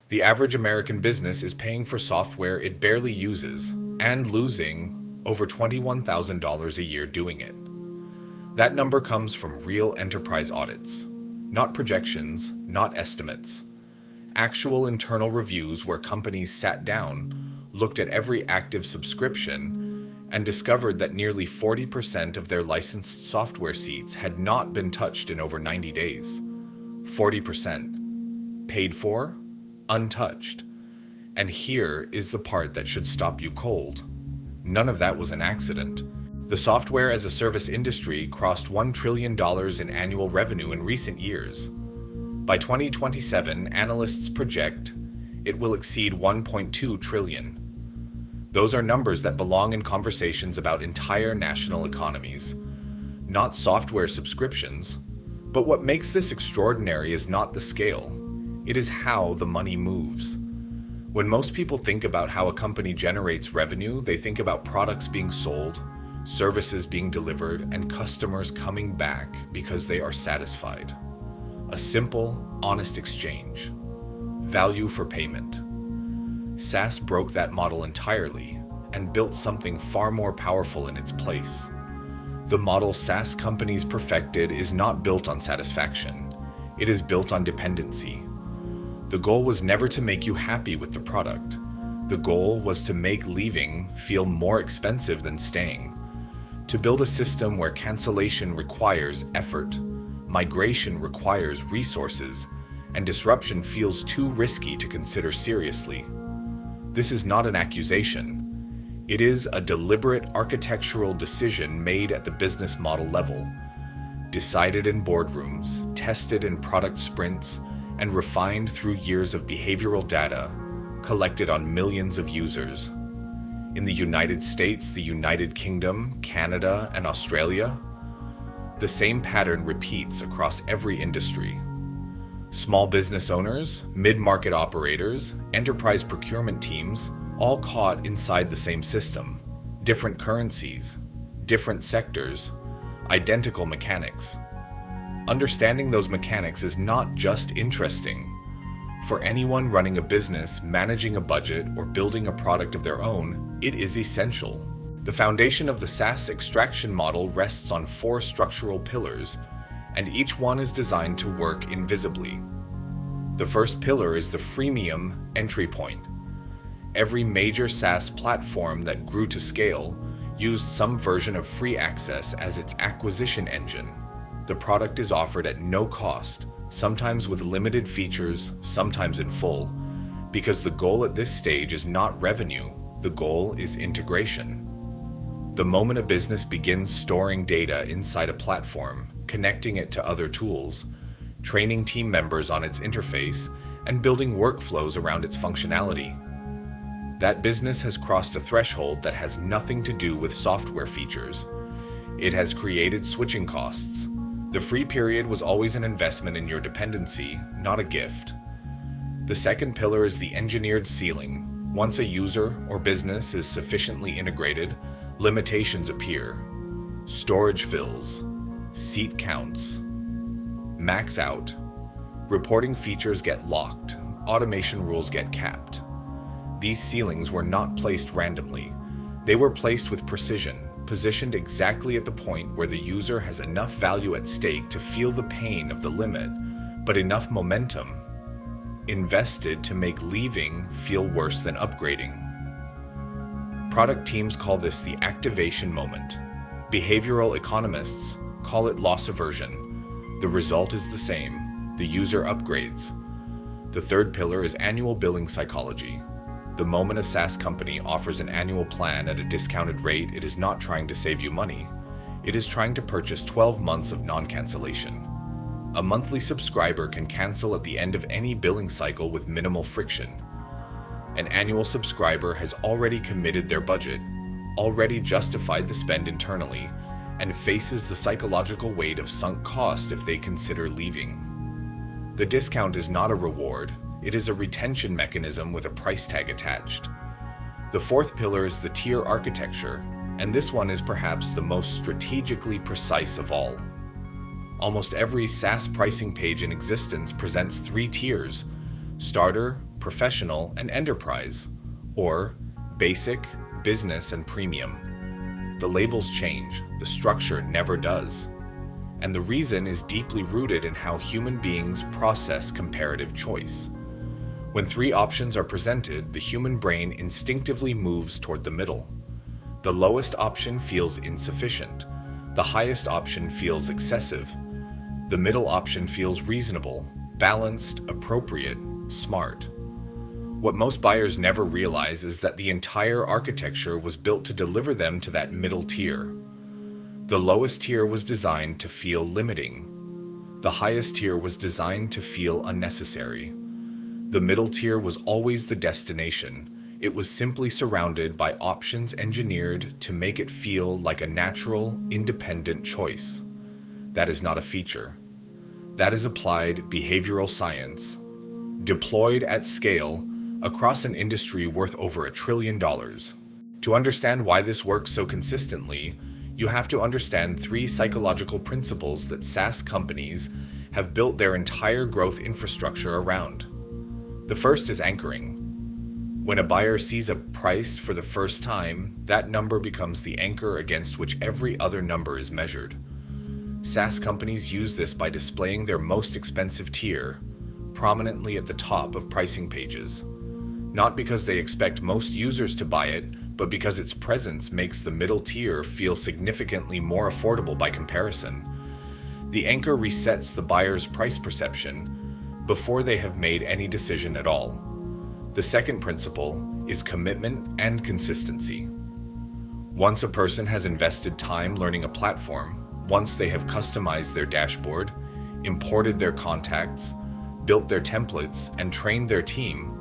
The average American business is paying for software it barely uses and losing over $21,000 a year doing it. That number comes from real enterprise audits, not projections, not estimates. Actual internal reviews where companies sat down, looked at every active subscription, and discovered that nearly 40% of their licensed software seats had not been touched in over 90 days. 40%. Paid for? Untouched. And here is the part that should stop you cold. None of that was an accident. The software as a service industry crossed $1 trillion in annual revenue in recent years. By 2027, analysts project it will exceed $1.2 trillion. Those are numbers that belong in conversations about entire national economies, not software subscriptions. But what makes this extraordinary is not the scale. It is how the money moves. When most people think about how a company generates revenue, they think about products being sold, services being delivered, and customers coming back because they are satisfied. A simple, honest exchange. Value for payment. SaaS broke that model entirely and built something far more powerful in its place. The model SaaS companies perfected is not built on satisfaction. It is built on dependency. The goal was never to make you happy with the product. The goal was to make leaving feel more expensive than staying. To build a system where cancellation requires effort, migration requires resources, and disruption feels too risky to consider seriously. This is not an accusation. It is a deliberate architectural decision made at the business model level, decided in boardrooms, tested in product sprints, and refined through years of behavioral data collected on millions of users. In the United States, the United Kingdom, Canada, and Australia, the same pattern repeats across every industry. Small business owners, mid-market operators, enterprise procurement teams, all caught inside the same system. Different currencies, different sectors, identical mechanics. Understanding those mechanics is not just interesting. For anyone running a business, managing a budget, or building a product of their own, it is essential. The foundation of the SaaS extraction model rests on 4 structural pillars, and each one is designed to work invisibly. The first pillar is the freemium entry point. Every major SaaS platform that grew to scale used some version of free access as its acquisition engine. The product is offered at no cost, sometimes with limited features, sometimes in full, because the goal at this stage is not revenue, the goal is integration. The moment a business begins storing data inside a platform, connecting it to other tools, training team members on its interface, and building workflows around its functionality, that business has crossed a threshold that has nothing to do with software features. It has created switching costs. The free period was always an investment in your dependency, not a gift. The second pillar is the engineered ceiling. Once a user or business is sufficiently integrated, limitations appear. Storage fills, seat counts, max out, reporting features get locked, automation rules get capped. These ceilings were not placed randomly. They were placed with precision, positioned exactly at the point where the user has enough value at stake to feel the pain of the limit, but enough momentum invested to make leaving feel worse than upgrading. Product teams call this the activation moment. Behavioral economists call it loss aversion. The result is the same. The user upgrades. The third pillar is annual billing psychology. The moment a SaaS company offers an annual plan at a discounted rate, it is not trying to save you money. It is trying to purchase 12 months of non-cancellation. A monthly subscriber can cancel at the end of any billing cycle with minimal friction. An annual subscriber has already committed their budget, already justified the spend internally, and faces the psychological weight of sunk cost if they consider leaving. The discount is not a reward. It is a retention mechanism with a price tag attached. The fourth pillar is the tier architecture, and this one is perhaps the most strategically precise of all. Almost every SaaS pricing page in existence presents 3 tiers: Starter, professional, and enterprise, or basic, business, and premium. The labels change, the structure never does. And the reason is deeply rooted in how human beings process comparative choice. When three options are presented, the human brain instinctively moves toward the middle. The lowest option feels insufficient. The highest option feels excessive. The middle option feels reasonable, balanced, appropriate, smart. What most buyers never realize is that the entire architecture was built to deliver them to that middle tier. The lowest tier was designed to feel limiting. The highest tier was designed to feel unnecessary. The middle tier was always the destination. It was simply surrounded by options engineered to make it feel like a natural, independent choice. That is not a feature. That is applied behavioral science, deployed at scale across an industry worth over $1 trillion. To understand why this works so consistently, you have to understand three psychological principles that SaaS companies have built their entire growth infrastructure around. The first is anchoring. When a buyer sees a price for the first time, that number becomes the anchor against which every other number is measured. SaaS companies use this by displaying their most expensive tier prominently at the top of pricing pages. Not because they expect most users to buy it, but because its presence makes the middle tier feel significantly more affordable by comparison. The anchor resets the buyer's price perception before they have made any decision at all. The second principle is commitment and consistency. Once a person has invested time learning a platform, once they have customized their dashboard, imported their contacts, built their templates, and trained their team,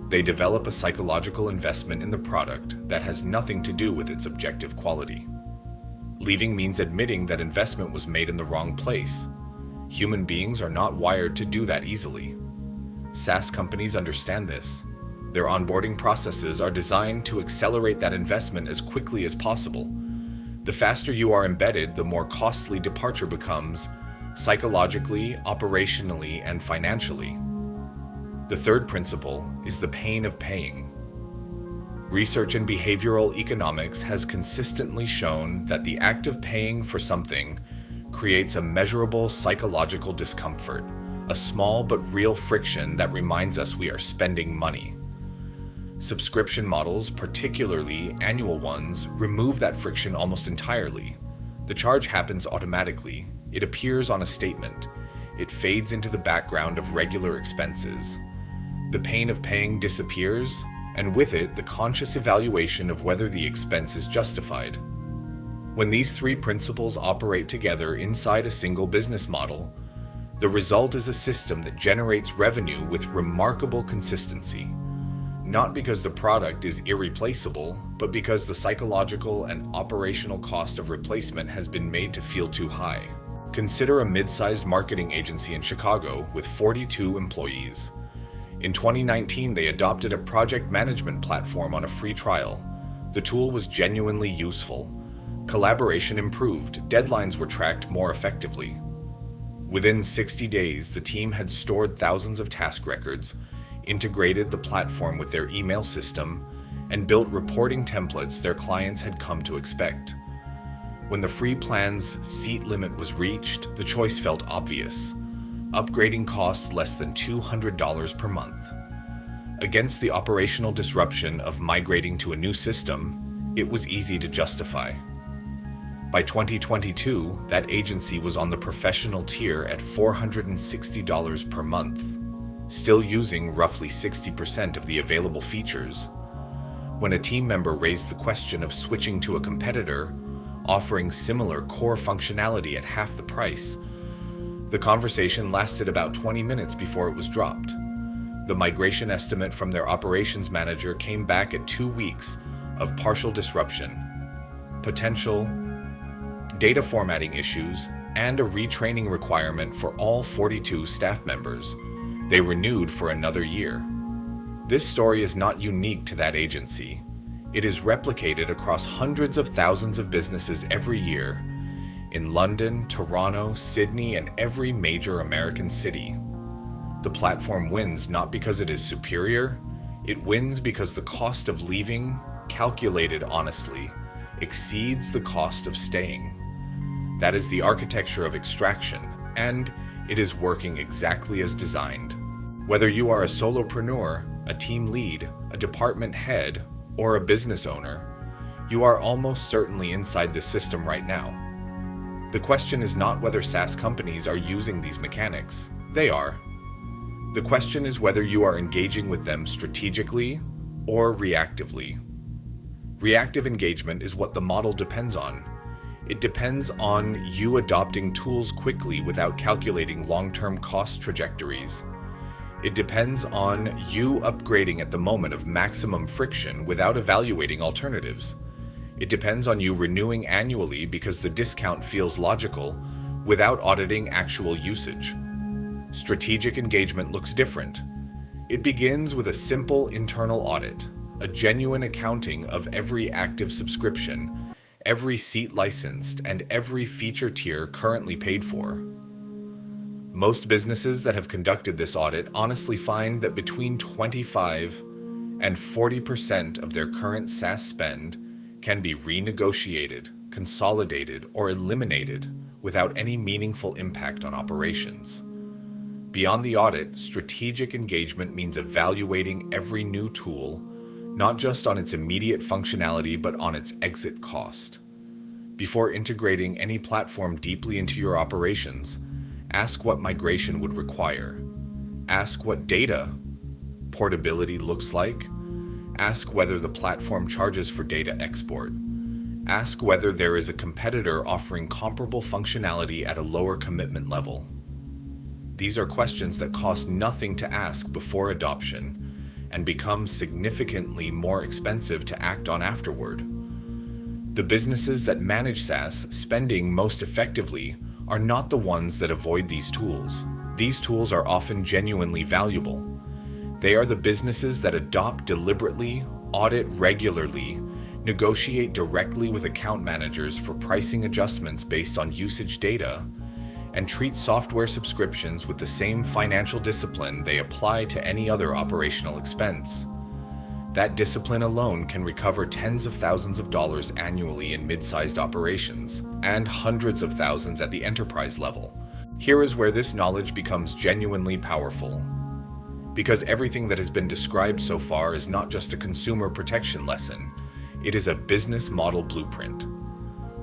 they develop a psychological investment in the product that has nothing to do with its objective quality. Leaving means admitting that investment was made in the wrong place. Human beings are not wired to do that easily. SaaS companies understand this. Their onboarding processes are designed to accelerate that investment as quickly as possible. The faster you are embedded, the more costly departure becomes, psychologically, operationally, and financially. The third principle is the pain of paying. Research in behavioral economics has consistently shown that the act of paying for something creates a measurable psychological discomfort, a small but real friction that reminds us we are spending money. Subscription models, particularly annual ones, remove that friction almost entirely. The charge happens automatically. It appears on a statement. It fades into the background of regular expenses. The pain of paying disappears, and with it, the conscious evaluation of whether the expense is justified. When these three principles operate together inside a single business model, the result is a system that generates revenue with remarkable consistency. Not because the product is irreplaceable, but because the psychological and operational cost of replacement has been made to feel too high. Consider a mid-sized marketing agency in Chicago with 42 employees. In 2019, they adopted a project management platform on a free trial. The tool was genuinely useful. Collaboration improved, deadlines were tracked more effectively. Within 60 days, the team had stored thousands of task records, integrated the platform with their email system, and built reporting templates their clients had come to expect. When the free plan's seat limit was reached, the choice felt obvious. Upgrading cost less than $200 per month. Against the operational disruption of migrating to a new system, it was easy to justify. By 2022, that agency was on the professional tier at $460 per month, still using roughly 60% of the available features. When a team member raised the question of switching to a competitor, offering similar core functionality at half the price, the conversation lasted about 20 minutes before it was dropped. The migration estimate from their operations manager came back at 2 weeks of partial disruption, potential data formatting issues, and a retraining requirement for all 42 staff members. They renewed for another year. This story is not unique to that agency. It is replicated across hundreds of thousands of businesses every year in London, Toronto, Sydney, and every major American city. The platform wins not because it is superior, it wins because the cost of leaving, calculated honestly, exceeds the cost of staying. That is the architecture of extraction, and it is working exactly as designed. Whether you are a solopreneur, a team lead, a department head, or a business owner, you are almost certainly inside the system right now. The question is not whether SaaS companies are using these mechanics. They are. The question is whether you are engaging with them strategically or reactively. Reactive engagement is what the model depends on. It depends on you adopting tools quickly without calculating long-term cost trajectories. It depends on you upgrading at the moment of maximum friction without evaluating alternatives. It depends on you renewing annually because the discount feels logical without auditing actual usage. Strategic engagement looks different. It begins with a simple internal audit, a genuine accounting of every active subscription, every seat licensed, and every feature tier currently paid for. Most businesses that have conducted this audit honestly find that between 25 and 40% of their current SaaS spend can be renegotiated, consolidated, or eliminated without any meaningful impact on operations. Beyond the audit, strategic engagement means evaluating every new tool, not just on its immediate functionality, but on its exit cost. Before integrating any platform deeply into your operations, ask what migration would require. Ask what data portability looks like. Ask whether the platform charges for data export. Ask whether there is a competitor offering comparable functionality at a lower commitment level. These are questions that cost nothing to ask before adoption and become significantly more expensive to act on afterward. The businesses that manage SaaS spending most effectively are not the ones that avoid these tools. These tools are often genuinely valuable. They are the businesses that adopt deliberately, audit regularly, negotiate directly with account managers for pricing adjustments based on usage data, and treat software subscriptions with the same financial discipline they apply to any other operational expense. That discipline alone can recover tens of thousands of dollars annually in mid-sized operations, and hundreds of thousands at the enterprise level. Here is where this knowledge becomes genuinely powerful. Because everything that has been described so far is not just a consumer protection lesson, it is a business model blueprint.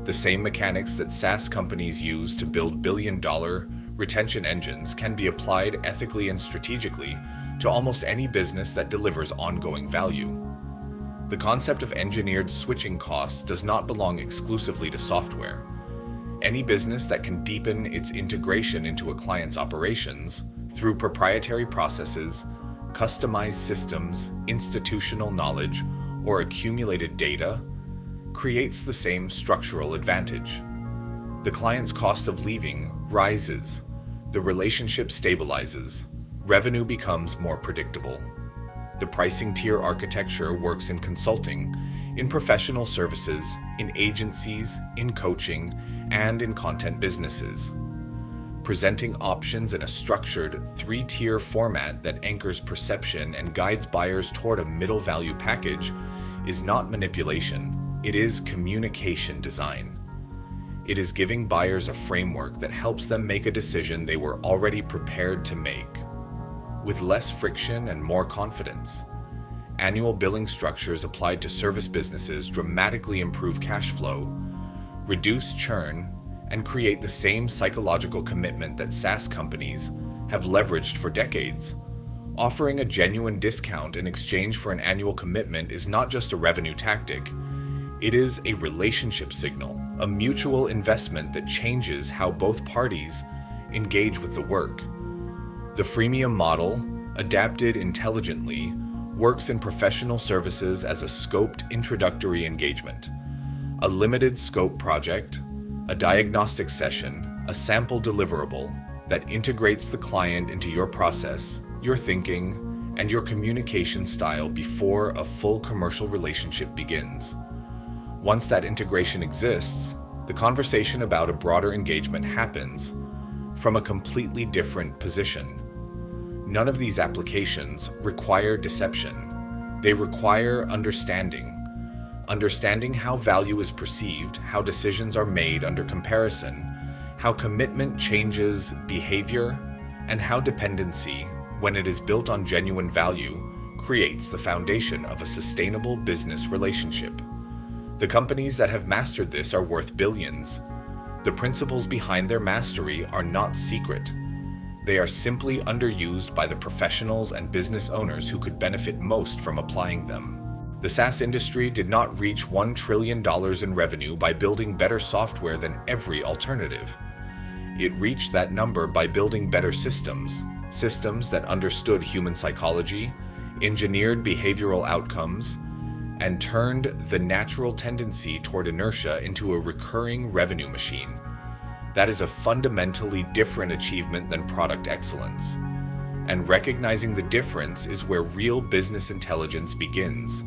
The same mechanics that SaaS companies use to build billion-dollar retention engines can be applied ethically and strategically to almost any business that delivers ongoing value. The concept of engineered switching costs does not belong exclusively to software. Any business that can deepen its integration into a client's operations through proprietary processes, customized systems, institutional knowledge, or accumulated data creates the same structural advantage. The client's cost of leaving rises, the relationship stabilizes, revenue becomes more predictable. The pricing tier architecture works in consulting, in professional services, in agencies, in coaching, and in content businesses. Presenting options in a structured 3-tier format that anchors perception and guides buyers toward a middle value package is not manipulation. It is communication design. It is giving buyers a framework that helps them make a decision they were already prepared to make, with less friction and more confidence. Annual billing structures applied to service businesses dramatically improve cash flow, reduce churn, and create the same psychological commitment that SaaS companies have leveraged for decades. Offering a genuine discount in exchange for an annual commitment is not just a revenue tactic. It is a relationship signal, a mutual investment that changes how both parties engage with the work. The freemium model, adapted intelligently, works in professional services as a scoped introductory engagement. A limited scope project, a diagnostic session, a sample deliverable that integrates the client into your process, your thinking, and your communication style before a full commercial relationship begins. Once that integration exists, the conversation about a broader engagement happens from a completely different position. None of these applications require deception. They require understanding. Understanding how value is perceived, how decisions are made under comparison, how commitment changes behavior, and how dependency, when it is built on genuine value, creates the foundation of a sustainable business relationship. The companies that have mastered this are worth billions. The principles behind their mastery are not secret. They are simply underused by the professionals and business owners who could benefit most from applying them. The SaaS industry did not reach $1 trillion in revenue by building better software than every alternative. It reached that number by building better systems that understood human psychology, engineered behavioral outcomes, and turned the natural tendency toward inertia into a recurring revenue machine. That is a fundamentally different achievement than product excellence. And recognizing the difference is where real business intelligence begins.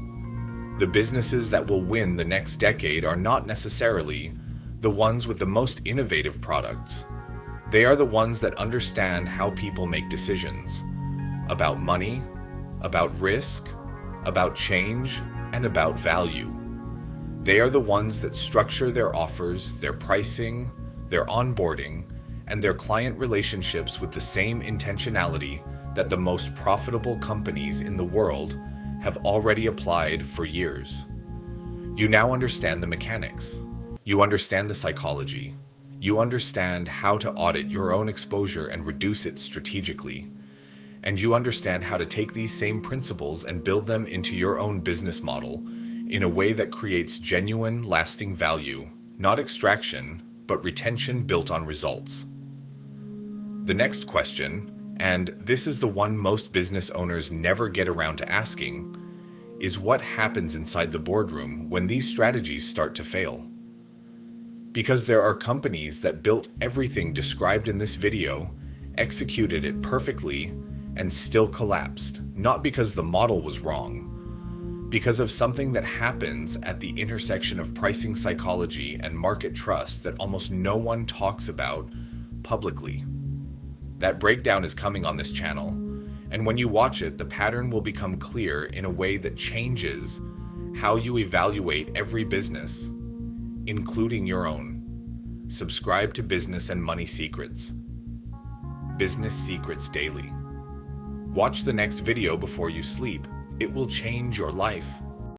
The businesses that will win the next decade are not necessarily the ones with the most innovative products. They are the ones that understand how people make decisions about money, about risk, about change, and about value. They are the ones that structure their offers, their pricing, their onboarding, and their client relationships with the same intentionality that the most profitable companies in the world have already applied for years. You now understand the mechanics. You understand the psychology. You understand how to audit your own exposure and reduce it strategically. And you understand how to take these same principles and build them into your own business model in a way that creates genuine, lasting value, not extraction, but retention built on results. The next question, and this is the one most business owners never get around to asking, is what happens inside the boardroom when these strategies start to fail? Because there are companies that built everything described in this video, executed it perfectly, and still collapsed, not because the model was wrong, because of something that happens at the intersection of pricing psychology and market trust that almost no one talks about publicly. That breakdown is coming on this channel, and when you watch it, the pattern will become clear in a way that changes how you evaluate every business, including your own. Subscribe to Business and Money Secrets. Business Secrets Daily. Watch the next video before you sleep. It will change your life.